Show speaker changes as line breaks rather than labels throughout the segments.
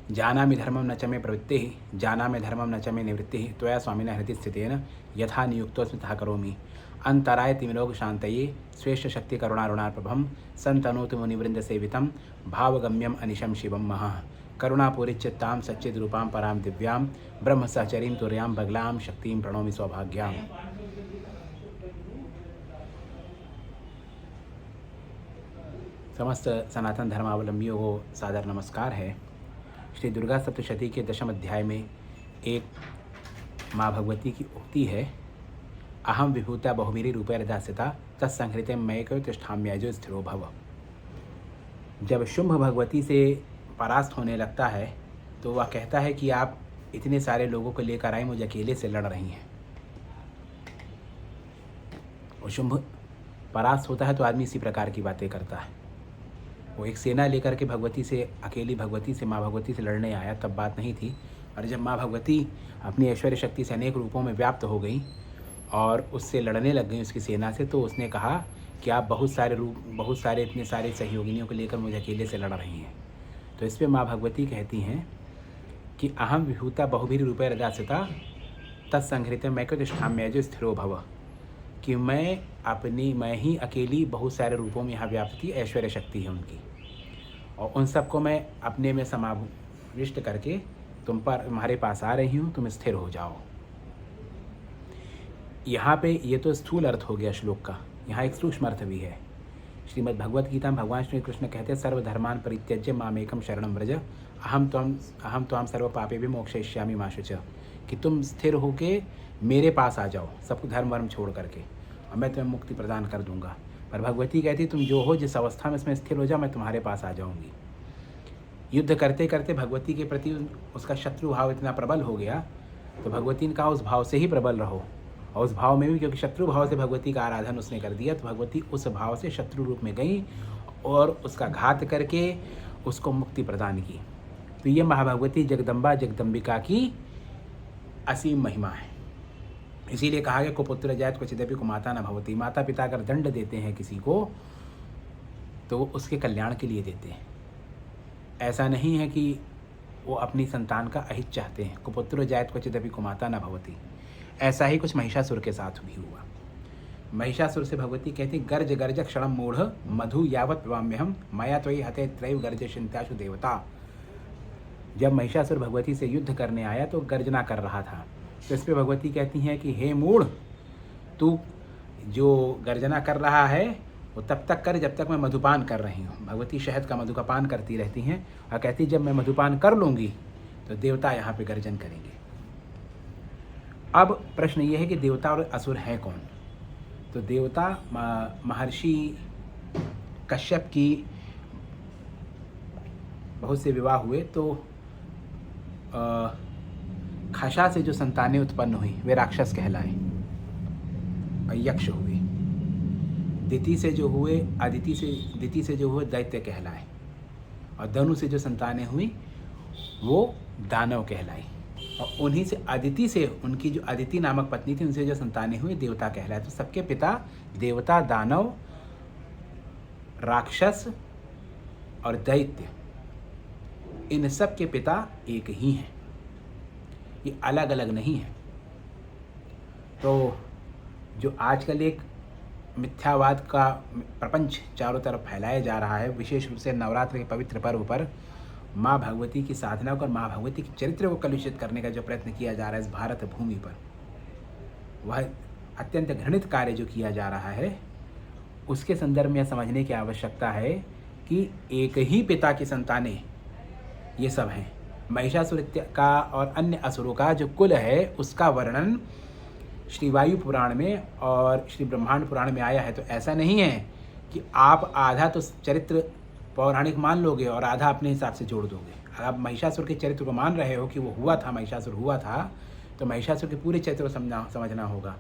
जानामि धर्मं न च मे प्रवृत्तिः जानामि धर्मं न च मे निवृत्तिः त्वया स्वामिनः हृदि स्थितेन यथा नियुक्तोऽस्मि तथा करोमि। अंतराय तिमिरोग शांतये श्रेष्ठ शक्ति करुणारुणाप्रभं संतनोतु मुनिवृंद सेवितं भावगम्यम अनिशम शिवम महः करुणापूरिचित्तां सच्चिद्रूपां परां दिव्यां ब्रह्म सहचरीं तुर्यां बगलां शक्तिं प्रणौमि सौभाग्याम्। समस्त सनातन धर्मावलंबियों को सादर नमस्कार है। श्री दुर्गा सप्तशती के दशम अध्याय में एक माँ भगवती की उक्ति है, अहम विभूता बहुवीरी रूपैर्दास्यता तत्संहृते मयैको तिष्ठाम्यजो स्थिरो भव। जब शुंभ भगवती से परास्त होने लगता है तो वह कहता है कि आप इतने सारे लोगों को लेकर आए, मुझे अकेले से लड़ रही हैं। और शुंभ परास्त होता है तो आदमी इसी प्रकार की बातें करता है। वो एक सेना लेकर के भगवती से, अकेली भगवती से, माँ भगवती से लड़ने आया, तब बात नहीं थी। और जब माँ भगवती अपनी ऐश्वर्य शक्ति से अनेक रूपों में व्याप्त हो गई और उससे लड़ने लग गई उसकी सेना से, तो उसने कहा कि आप बहुत सारे इतने सारे सहयोगिनियों को लेकर मुझे अकेले से लड़ रही हैं। तो इस पर माँ भगवती कहती हैं कि अहम विभूता बहुवीर रूपैर्दास्यता तत्संहृते मयैको तिष्ठाम्यजो स्थिरो भव, कि मैं ही अकेली बहुत सारे रूपों में यहाँ व्याप्त थी, ऐश्वर्य शक्ति है उनकी, और उन सबको मैं अपने में समाविष्ट करके तुम्हारे पास आ रही हूँ, तुम स्थिर हो जाओ। यहाँ पे ये तो स्थूल अर्थ हो गया श्लोक का, यहाँ एक सूक्ष्म अर्थ भी है। श्रीमद् भगवद गीता में भगवान श्री कृष्ण कहते हैं, सर्वधर्मान परित्यज्य मामेकम शरणं व्रज अहम त्वां सर्व पापे भी मोक्षयिष्यामि मा शुचः, कि तुम स्थिर होके मेरे पास आ जाओ, सब धर्म वर्म छोड़ करके, और मैं तुम्हें मुक्ति प्रदान कर दूंगा। पर भगवती कहती तुम जो हो, जिस अवस्था में इसमें स्थिर हो जाओ, मैं तुम्हारे पास आ जाऊंगी। युद्ध करते करते भगवती के प्रति उसका शत्रु भाव इतना प्रबल हो गया, तो भगवती ने कहा उस भाव से ही प्रबल रहो। और उस भाव में भी, क्योंकि शत्रु भाव से भगवती का आराधन उसने कर दिया, तो भगवती उस भाव से शत्रु रूप में गई और उसका घात करके उसको मुक्ति प्रदान की। तो ये महाभगवती जगदम्बा जगदम्बिका की असीम महिमा है। इसीलिए कहा गया कुपुत्र जायत क्वचिदपि कुमाता न भवति। माता पिता अगर दंड देते हैं किसी को तो वो उसके कल्याण के लिए देते हैं, ऐसा नहीं है कि वो अपनी संतान का अहित चाहते हैं। कुपुत्र जायत क्वचिदपि कुमाता न भवति, ऐसा ही कुछ महिषासुर के साथ भी हुआ। महिषासुर से भगवती कहती गर्ज गर्ज क्षणम मूढ़ मधु यावत पिबाम्यहम मया त्वयि हते त्रैव गर्जयन्त्याशु देवता। जब महिषासुर भगवती से युद्ध करने आया तो गर्जना कर रहा था, तो इस पर भगवती कहती हैं कि हे मूढ़, तू जो गर्जना कर रहा है वो तब तक कर जब तक मैं मधुपान कर रही हूँ। भगवती शहद का मधु का पान करती रहती हैं और कहती जब मैं मधुपान कर लूँगी तो देवता यहाँ पे गर्जन करेंगे। अब प्रश्न ये है कि देवता और असुर हैं कौन? तो देवता महर्षि कश्यप की बहुत से विवाह हुए, तो खशा से जो संतानें उत्पन्न हुई वे राक्षस कहलाए और यक्ष हुए। दिति से जो हुए दैत्य कहलाए, और धनु से जो संतानें हुई वो दानव कहलाई, और उन्हीं से अदिति से, उनकी जो अदिति नामक पत्नी थी, उनसे जो संतानें हुई देवता कहलाए। तो सबके पिता देवता, दानव, राक्षस और दैत्य, इन सब के पिता एक ही हैं, ये अलग अलग नहीं है। तो जो आजकल एक मिथ्यावाद का प्रपंच चारों तरफ फैलाया जा रहा है, विशेष रूप से नवरात्र के पवित्र पर्व पर माँ भगवती की साधना और माँ भगवती के चरित्र को कलुषित करने का जो प्रयत्न किया जा रहा है इस भारत भूमि पर, वह अत्यंत घृणित कार्य जो किया जा रहा है, उसके संदर्भ में समझने की आवश्यकता है कि एक ही पिता की संतानें ये सब हैं। महिषासुर का और अन्य असुरों का जो कुल है उसका वर्णन श्री वायु पुराण में और श्री ब्रह्मांड पुराण में आया है। तो ऐसा नहीं है कि आप आधा तो चरित्र पौराणिक मान लोगे और आधा अपने हिसाब से जोड़ दोगे। अगर आप महिषासुर के चरित्र को मान रहे हो कि वो हुआ था, महिषासुर हुआ था, तो महिषासुर के पूरे चरित्र को समझना होगा।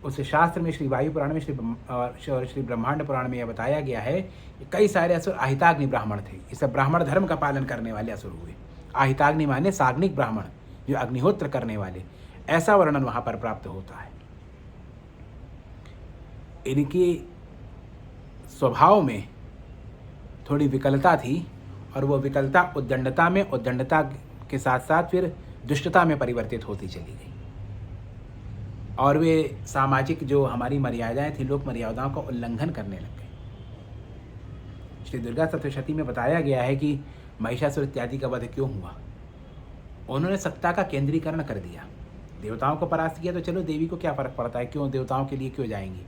उस शास्त्र में श्री वायु पुराण में श्री ब्रह्मांड पुराण में यह बताया गया है कि कई सारे असुर आहिताग्नि ब्राह्मण थे। ये सब ब्राह्मण धर्म का पालन करने वाले असुर हुए। आहिताग्नि माने साग्निक ब्राह्मण, जो अग्निहोत्र करने वाले, ऐसा वर्णन वहां पर प्राप्त होता है। इनके स्वभाव में थोड़ी विकलता थी और वो विकलता उद्दंडता में, उद्दंडता के साथ साथ फिर दुष्टता में परिवर्तित होती चली गई। और वे सामाजिक जो हमारी मर्यादाएं थी, लोक मर्यादाओं का उल्लंघन करने लग गए। श्री दुर्गा सप्तशती में बताया गया है कि महिषासुर इत्यादि का वध क्यों हुआ। उन्होंने सत्ता का केंद्रीकरण कर दिया। देवताओं को परास्त किया तो चलो देवी को क्या फर्क पड़ता है, क्यों देवताओं के लिए क्यों जाएंगी।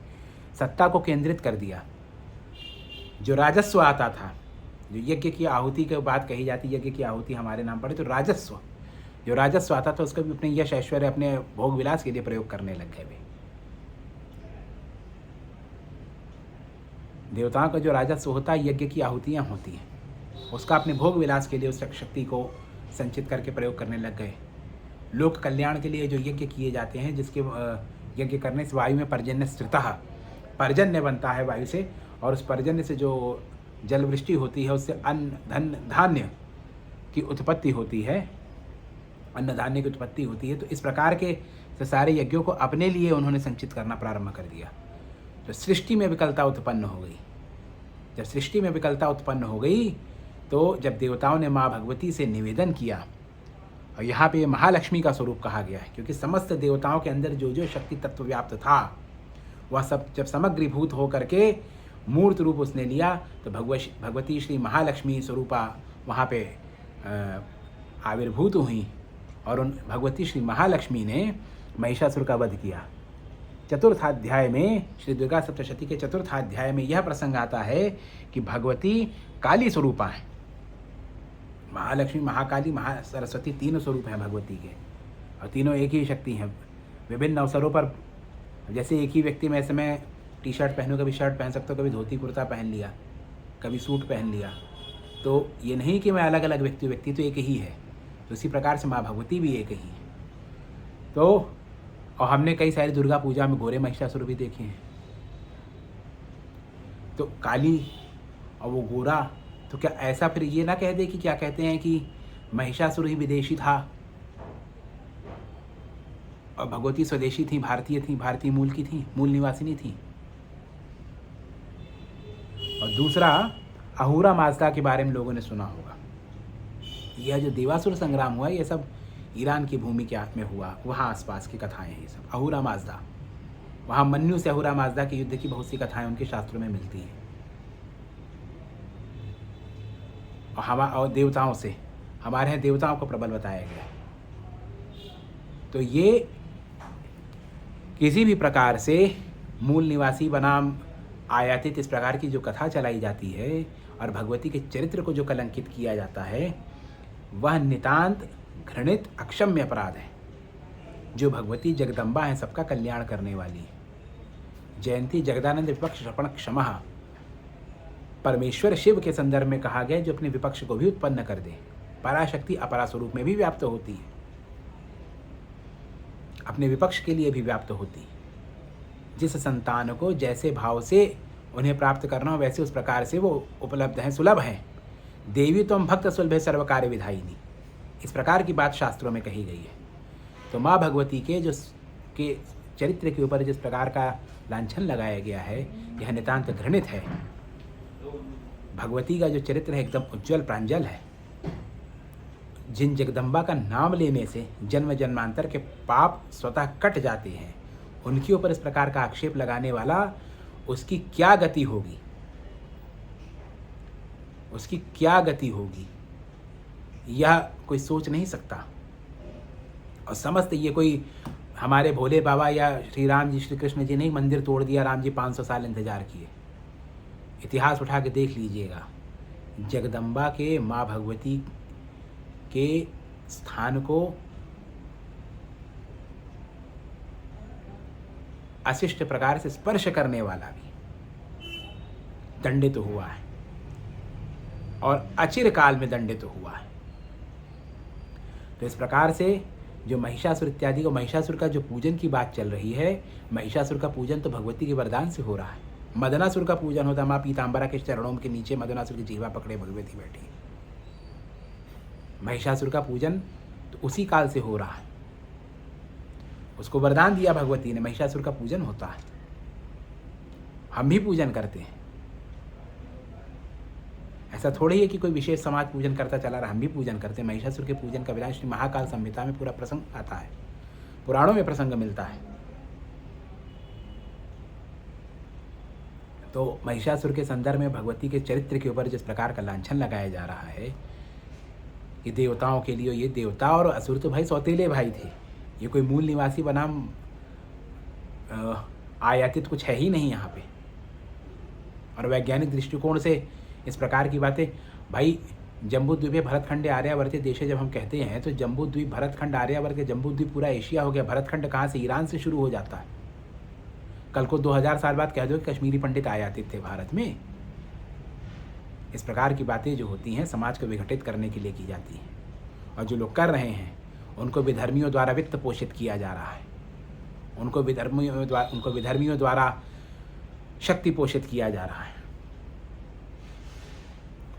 सत्ता को केंद्रित कर दिया। जो राजस्व आता था, जो यज्ञ की आहुति की बात कही जाती, यज्ञ की आहुति हमारे नाम पड़े, तो राजस्व, जो राजस्व आता था उसको भी अपने यश ऐश्वर्य, अपने भोग विलास के लिए प्रयोग करने लग गए वे। देवताओं का जो राजस्व होता है, यज्ञ की आहुतियाँ होती हैं, उसका अपने भोग विलास के लिए उस शक्ति को संचित करके प्रयोग करने लग गए। लोक कल्याण के लिए जो यज्ञ किए जाते हैं, जिसके यज्ञ करने से वायु में पर्जन्य स्थितः, पर्जन्य बनता है वायु से, और उस पर्जन्य से जो जल वृष्टि होती है उससे अन्न धन धान्य की उत्पत्ति होती है, अन्न धान्य की उत्पत्ति होती है। तो इस प्रकार के सारे यज्ञों को अपने लिए उन्होंने संचित करना प्रारंभ कर दिया। तो सृष्टि में विकलता उत्पन्न हो गई। जब सृष्टि में विकलता उत्पन्न हो गई तो जब देवताओं ने माँ भगवती से निवेदन किया, और यहाँ पे महालक्ष्मी का स्वरूप कहा गया है, क्योंकि समस्त देवताओं के अंदर जो जो शक्ति तत्व व्याप्त था वह सब जब समग्रीभूत हो करके मूर्त रूप उसने लिया, तो भगवती श्री महालक्ष्मी स्वरूपा वहाँ पे आविर्भूत हुई, और उन भगवती श्री महालक्ष्मी ने महिषासुर का वध किया। चतुर्थाध्याय में, श्री दुर्गा सप्तशती के चतुर्थाध्याय में यह प्रसंग आता है कि भगवती काली स्वरूपा है। महालक्ष्मी, महाकाली, महासरस्वती तीनों स्वरूप हैं भगवती के, और तीनों एक ही शक्ति हैं। विभिन्न अवसरों पर जैसे एक ही व्यक्ति में ऐसे मैं टी शर्ट पहनूँ, कभी शर्ट पहन सकता हूँ, कभी धोती कुर्ता पहन लिया, कभी सूट पहन लिया, तो ये नहीं कि मैं अलग अलग व्यक्ति तो एक ही है। तो इसी प्रकार से माँ भगवती भी एक ही है। तो और हमने कई सारी दुर्गा पूजा में गोरे महिषासुर भी देखे हैं। तो काली और वो गोरा, तो क्या ऐसा फिर ये ना कह दे कि क्या कहते हैं कि महिषासुर ही विदेशी था और भगवती स्वदेशी थी, भारतीय थी, भारतीय मूल की थी, मूल निवासिनी थी। और दूसरा, अहूरा माजदा के बारे में लोगों ने सुना होगा। यह जो देवासुर संग्राम हुआ, ये सब ईरान की भूमि के में हुआ, वहाँ आसपास की कथाएं हैं ये सब। अहूरा माजदा, वहाँ मन्यु से अहूरा माजदा के युद्ध की बहुत सी कथाएं उनके शास्त्रों में मिलती हैं। और देवताओं से, हमारे यहाँ देवताओं को प्रबल बताया गया। तो ये किसी भी प्रकार से मूल निवासी बनाम आयातित, इस प्रकार की जो कथा चलाई जाती है और भगवती के चरित्र को जो कलंकित किया जाता है, वह नितांत घृणित अक्षम्य अपराध है। जो भगवती जगदम्बा है, सबका कल्याण करने वाली, जयंती जगदानंद विपक्ष क्षपण क्षमः, परमेश्वर शिव के संदर्भ में कहा गया, जो अपने विपक्ष को भी उत्पन्न कर दे। पराशक्ति अपरा स्वरूप में भी व्याप्त होती है, अपने विपक्ष के लिए भी व्याप्त होती है। जिस संतान को जैसे भाव से उन्हें प्राप्त करना हो, वैसे उस प्रकार से वो उपलब्ध हैं, सुलभ हैं। देवी तुम भक्त सुलभ सर्व कार्य विधायिनी, इस प्रकार की बात शास्त्रों में कही गई है। तो माँ भगवती के के चरित्र के ऊपर जिस प्रकार का लांछन लगाया गया है, यह नितांत घृणित है। भगवती का जो चरित्र है एकदम उज्ज्वल प्रांजल है। जिन जगदम्बा का नाम लेने से जन्म जन्मांतर के पाप स्वतः कट जाते हैं, उनके ऊपर इस प्रकार का आक्षेप लगाने वाला, उसकी क्या गति होगी, उसकी क्या गति होगी, यह कोई सोच नहीं सकता। और समस्त ये कोई हमारे भोले बाबा या श्री राम जी, श्री कृष्ण जी ने मंदिर तोड़ दिया, राम जी 500 साल इंतजार किए। इतिहास उठा के देख लीजिएगा, जगदम्बा के, माँ भगवती के स्थान को अशिष्ट प्रकार से स्पर्श करने वाला भी दंडित हुआ है, और अचिर काल में दंडित हुआ है। तो इस प्रकार से जो महिषासुर इत्यादि को, महिषासुर का जो पूजन की बात चल रही है, महिषासुर का पूजन तो भगवती के वरदान से हो रहा है। मदनासुर का पूजन होता है, माँ पीताम्बरा के चरणों के नीचे मदनासुर की जीवा पकड़े भगवती बैठी। महिषासुर का पूजन तो उसी काल से हो रहा है, उसको वरदान दिया भगवती ने, महिषासुर का पूजन होता है, हम भी पूजन करते हैं। ऐसा थोड़ी है कि कोई विशेष समाज पूजन करता चला रहा, हम भी पूजन करते हैं। महिषासुर के पूजन का विधान श्री महाकाल संहिता में पूरा प्रसंग आता है, पुराणों में प्रसंग मिलता है। तो महिषासुर के संदर्भ में भगवती के चरित्र के ऊपर जिस प्रकार का लांछन लगाया जा रहा है, ये देवताओं के लिए, ये देवता और असुर तो भाई सौतेले भाई थे, ये कोई मूल निवासी बनाम आयातित कुछ है ही नहीं यहाँ पे। और वैज्ञानिक दृष्टिकोण से इस प्रकार की बातें, भाई जम्बूद्वीपे भरतखंड आर्यावर्त देशे जब हम कहते हैं तो जम्बूद्वीप भरतखंड आर्यावर्त के जम्बूद्वीप पूरा एशिया हो गया। भरतखंड कहाँ से? ईरान से शुरू हो जाता है। कल को 2000 साल बाद कह दो कि कश्मीरी पंडित आयातित थे भारत में। इस प्रकार की बातें जो होती हैं समाज को विघटित करने के लिए की जाती हैं, और जो लोग कर रहे हैं उनको विधर्मियों द्वारा वित्त पोषित किया जा रहा है, उनको विधर्मियों द्वारा शक्ति पोषित किया जा रहा है,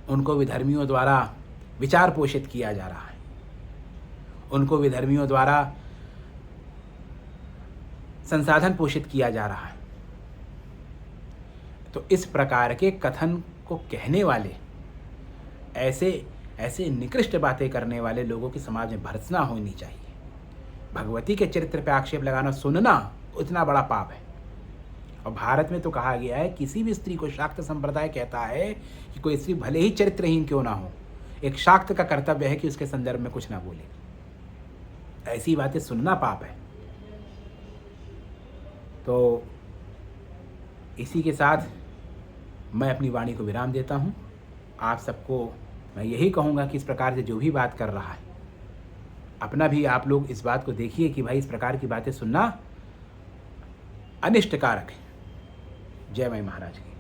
उनको विधर्मियों द्वारा विचार पोषित किया जा रहा है, उनको विधर्मियों द्वारा संसाधन पोषित किया जा रहा है। तो इस प्रकार के कथन को कहने वाले, ऐसे निकृष्ट बातें करने वाले लोगों की समाज में भर्त्सना होनी चाहिए। भगवती के चरित्र पर आक्षेप लगाना, सुनना उतना बड़ा पाप है। और भारत में तो कहा गया है किसी भी स्त्री को, शाक्त संप्रदाय कहता है कि कोई स्त्री भले ही चरित्रहीन क्यों ना हो, एक शाक्त का कर्तव्य है कि उसके संदर्भ में कुछ ना बोले। ऐसी बातें सुनना पाप है। तो इसी के साथ मैं अपनी वाणी को विराम देता हूँ। आप सबको मैं यही कहूँगा कि इस प्रकार से जो भी बात कर रहा है, अपना भी आप लोग इस बात को देखिए कि भाई इस प्रकार की बातें सुनना अनिष्टकारक है। जय माई महाराज की।